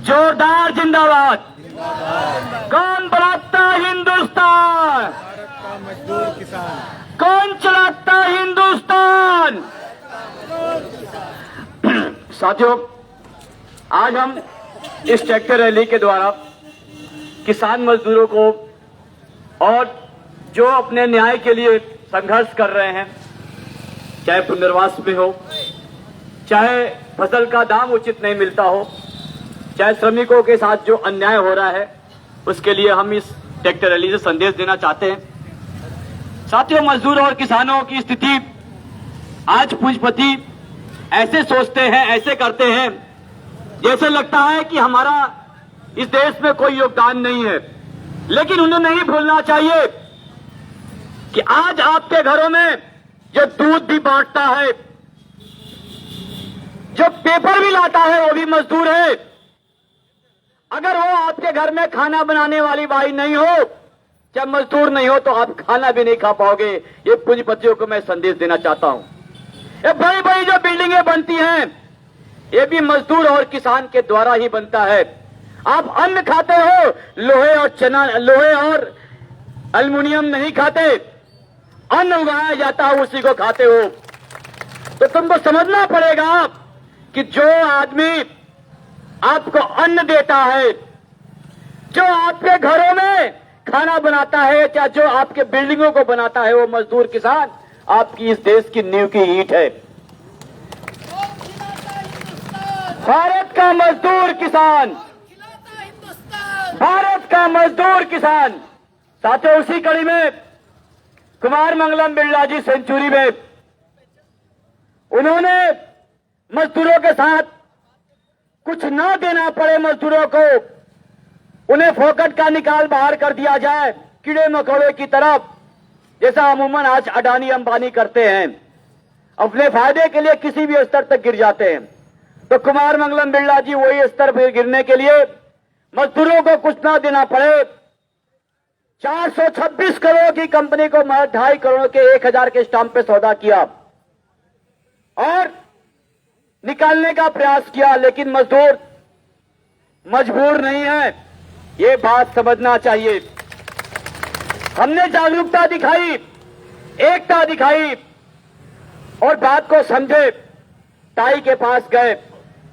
जोरदार जिंदाबाद। कौन बनाता हिंदुस्तान? भारत का मजदूर किसान। कौन चलाता हिंदुस्तान? साथियों, आज हम इस ट्रैक्टर रैली के द्वारा किसान मजदूरों को और जो अपने न्याय के लिए संघर्ष कर रहे हैं, चाहे पुनर्वास में हो, चाहे फसल का दाम उचित नहीं मिलता हो, चाहे श्रमिकों के साथ जो अन्याय हो रहा है, उसके लिए हम इस ट्रैक्टर रैली से संदेश देना चाहते हैं। साथियों, मजदूरों और किसानों की स्थिति आज पूंजीपति ऐसे सोचते हैं, ऐसे करते हैं, जैसे लगता है कि हमारा इस देश में कोई योगदान नहीं है। लेकिन उन्हें नहीं भूलना चाहिए कि आज आपके घरों में जो दूध भी बांटता है, जो पेपर भी लाता है, वो भी मजदूर है। अगर वो आपके घर में खाना बनाने वाली बाई नहीं हो, जब मजदूर नहीं हो, तो आप खाना भी नहीं खा पाओगे। ये पूंजीपतियों को मैं संदेश देना चाहता हूं। ये बड़ी बड़ी जो बिल्डिंगें बनती हैं, ये भी मजदूर और किसान के द्वारा ही बनता है। आप अन्न खाते हो, लोहे और एल्युमिनियम नहीं खाते। अन्न उगाया जाता है, उसी को खाते हो। तो तुमको समझना पड़ेगा कि जो आदमी आपको अन्न देता है, जो आपके घरों में खाना बनाता है, या जो आपके बिल्डिंगों को बनाता है, वो मजदूर किसान आपकी इस देश की नींव की ईंट है। भारत का मजदूर किसान, भारत का मजदूर किसान। साथियों, उसी कड़ी में कुमार मंगलम बिरला जी सेंचुरी में उन्होंने मजदूरों के साथ कुछ ना देना पड़े मजदूरों को, उन्हें फोकट का निकाल बाहर कर दिया जाए कीड़े मकोड़े की तरफ, जैसा अमूमन आज अडानी अंबानी करते हैं। अपने फायदे के लिए किसी भी स्तर तक गिर जाते हैं। तो कुमार मंगलम बिरला जी वही स्तर पर गिरने के लिए मजदूरों को कुछ ना देना पड़े 426 करोड़ की कंपनी को 2.5 करोड़ के 1000 के स्टाम्प पे सौदा किया और निकालने का प्रयास किया। लेकिन मजदूर मजबूर नहीं है, ये बात समझना चाहिए। हमने जागरूकता दिखाई, एकता दिखाई और बात को समझे। ताई के पास गए,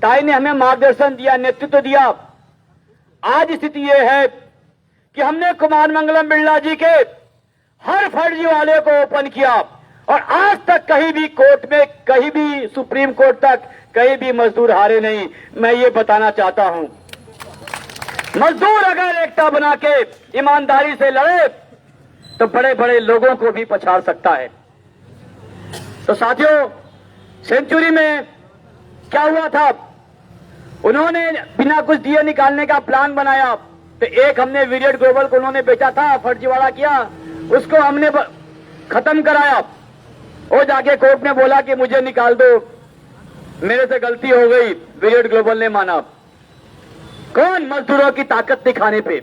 ताई ने हमें मार्गदर्शन दिया, नेतृत्व दिया। आज स्थिति यह है कि हमने कुमार मंगलम बिरला जी के हर फर्जी वाले को ओपन किया और आज तक कहीं भी कोर्ट में, कहीं भी सुप्रीम कोर्ट तक कहीं भी मजदूर हारे नहीं। मैं ये बताना चाहता हूं, मजदूर अगर एकता बना के ईमानदारी से लड़े तो बड़े बड़े लोगों को भी पछाड़ सकता है। तो साथियों, सेंचुरी में क्या हुआ था, उन्होंने बिना कुछ दिए निकालने का प्लान बनाया। तो एक हमने विराट ग्लोबल को उन्होंने बेचा था, फर्जीवाड़ा किया, उसको हमने खत्म कराया। वो जाके कोर्ट में बोला कि मुझे निकाल दो, मेरे से गलती हो गई। विराट ग्लोबल ने माना। कौन? मजदूरों की ताकत दिखाने पे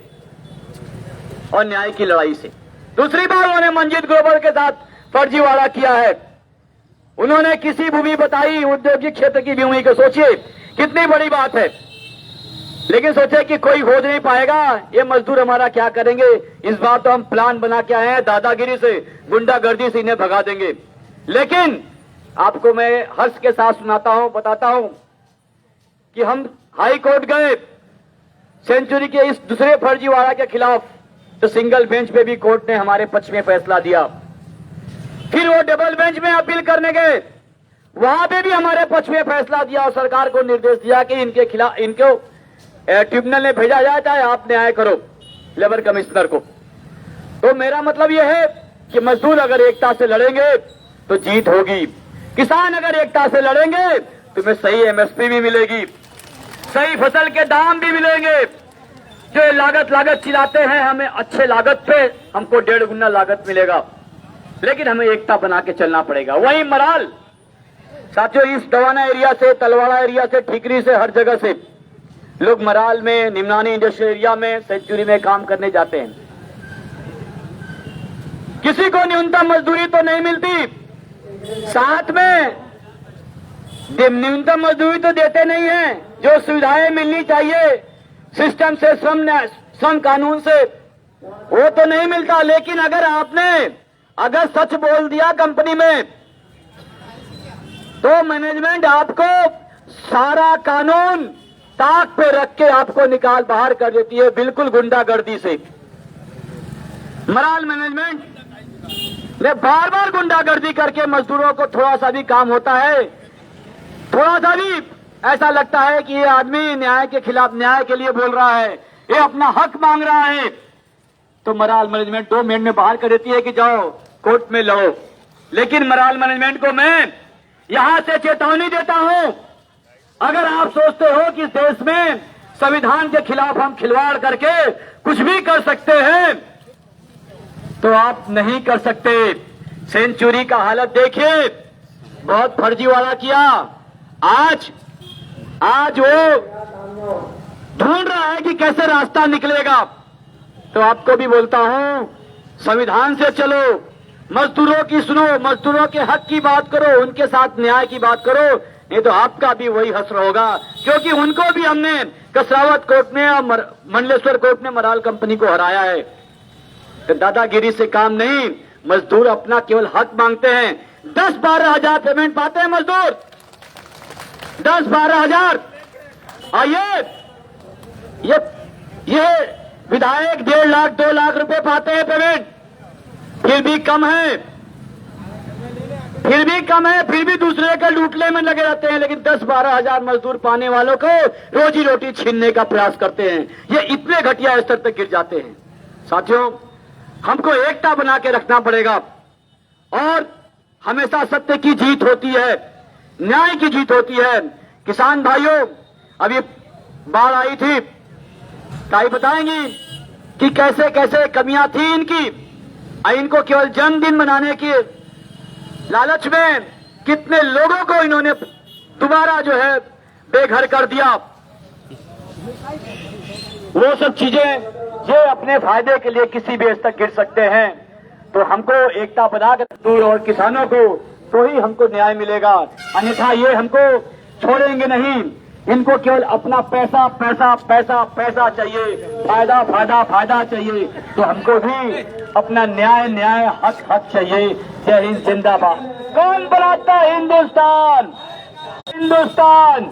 और न्याय की लड़ाई से। दूसरी बार उन्होंने मंजीत ग्लोबल के साथ फर्जीवाड़ा किया है। उन्होंने किसी भूमि बताई, औद्योगिक क्षेत्र की भूमि को। सोचिए कितनी बड़ी बात है। लेकिन सोचे कि कोई खोज नहीं पाएगा, ये मजदूर हमारा क्या करेंगे। इस बार तो हम प्लान बना के आए हैं, दादागिरी से, गुंडागर्दी से इन्हें भगा देंगे। लेकिन आपको मैं हर्ष के साथ सुनाता हूं, बताता हूं कि हम हाई कोर्ट गए सेंचुरी के इस दूसरे फर्जीवाड़ा के खिलाफ। तो सिंगल बेंच पे भी कोर्ट ने हमारे पक्ष में फैसला दिया। फिर वो डबल बेंच में अपील करने गए, वहां पे भी हमारे पक्ष में फैसला दिया और सरकार को निर्देश दिया कि इनके खिलाफ, इनको ट्रिब्यूनल ने भेजा जाए, चाहे आप न्याय करो लेबर कमिश्नर को। तो मेरा मतलब यह है कि मजदूर अगर एकता से लड़ेंगे तो जीत होगी। किसान अगर एकता से लड़ेंगे तो तुम्हें सही एमएसपी भी मिलेगी, सही फसल के दाम भी मिलेंगे। जो लागत चिल्लाते हैं, हमें अच्छे लागत पे हमको 1.5 गुना लागत मिलेगा। लेकिन हमें एकता बना के चलना पड़ेगा। वही मराल साथियों, इस दवाना एरिया से, तलवाड़ा एरिया से, ठीकरी से, हर जगह से लोग मराल में, निमनानी इंडस्ट्रियल एरिया में, सेंचुरी में काम करने जाते हैं। किसी को न्यूनतम मजदूरी तो नहीं मिलती, साथ में न्यूनतम मजदूरी तो देते नहीं है। जो सुविधाएं मिलनी चाहिए, सिस्टम से, श्रम कानून से, वो तो नहीं मिलता। लेकिन अगर आपने अगर सच बोल दिया कंपनी में, तो मैनेजमेंट आपको सारा कानून ताक पे रख के आपको निकाल बाहर कर देती है, बिल्कुल गुंडागर्दी से। मराल मैनेजमेंट ने बार बार गुंडागर्दी करके मजदूरों को थोड़ा सा भी काम होता है, थोड़ा सा भी ऐसा लगता है कि ये आदमी न्याय के खिलाफ, न्याय के लिए बोल रहा है, ये अपना हक मांग रहा है, तो मराल मैनेजमेंट 2 मिनट में बाहर कर देती है कि जाओ कोर्ट में लड़ो। लेकिन मराल मैनेजमेंट को मैं यहां से चेतावनी देता हूं, अगर आप सोचते हो कि इस देश में संविधान के खिलाफ हम खिलवाड़ करके कुछ भी कर सकते हैं, तो आप नहीं कर सकते। सेंचुरी का हालत देखिए, बहुत फर्जीवाड़ा किया। आज वो ढूंढ रहा है कि कैसे रास्ता निकलेगा। तो आपको भी बोलता हूं, संविधान से चलो, मजदूरों की सुनो, मजदूरों के हक की बात करो, उनके साथ न्याय की बात करो, नहीं तो आपका भी वही हश्र होगा। क्योंकि उनको भी हमने कसरावत कोर्ट में और मंडलेश्वर कोर्ट में मराल कंपनी को हराया है। तो दादागिरी से काम नहीं, मजदूर अपना केवल हक मांगते हैं। 10-12 हजार पेमेंट पाते हैं मजदूर, 10-12 हजार। और ये विधायक 1.5 लाख 2 लाख रुपए पाते हैं पेमेंट, फिर भी कम है, फिर भी दूसरे के लूटने में लगे रहते हैं। लेकिन 10-12 हजार मजदूर पाने वालों को रोजी रोटी छीनने का प्रयास करते हैं। ये इतने घटिया स्तर तक गिर जाते हैं। साथियों, हमको एकता बना के रखना पड़ेगा और हमेशा सत्य की जीत होती है, न्याय की जीत होती है। किसान भाइयों, अभी बाढ़ आई थी, ताई बताएंगी कि कैसे कैसे कमियां थी इनकी। इनको केवल जन्मदिन मनाने के लालच में कितने लोगों को इन्होंने दोबारा जो है बेघर कर दिया। वो सब चीजें ये अपने फायदे के लिए किसी भी स्तर तक गिर सकते हैं। तो हमको एकता बनाकर मजदूर और किसानों को तो ही हमको न्याय मिलेगा, अन्यथा ये हमको छोड़ेंगे नहीं। इनको केवल अपना पैसा पैसा पैसा पैसा चाहिए, फायदा फायदा फायदा चाहिए। तो हमको भी अपना न्याय न्याय हक हक चाहिए। जय हिंद, जिंदाबाद। कौन बनाता हिंदुस्तान? हिंदुस्तान।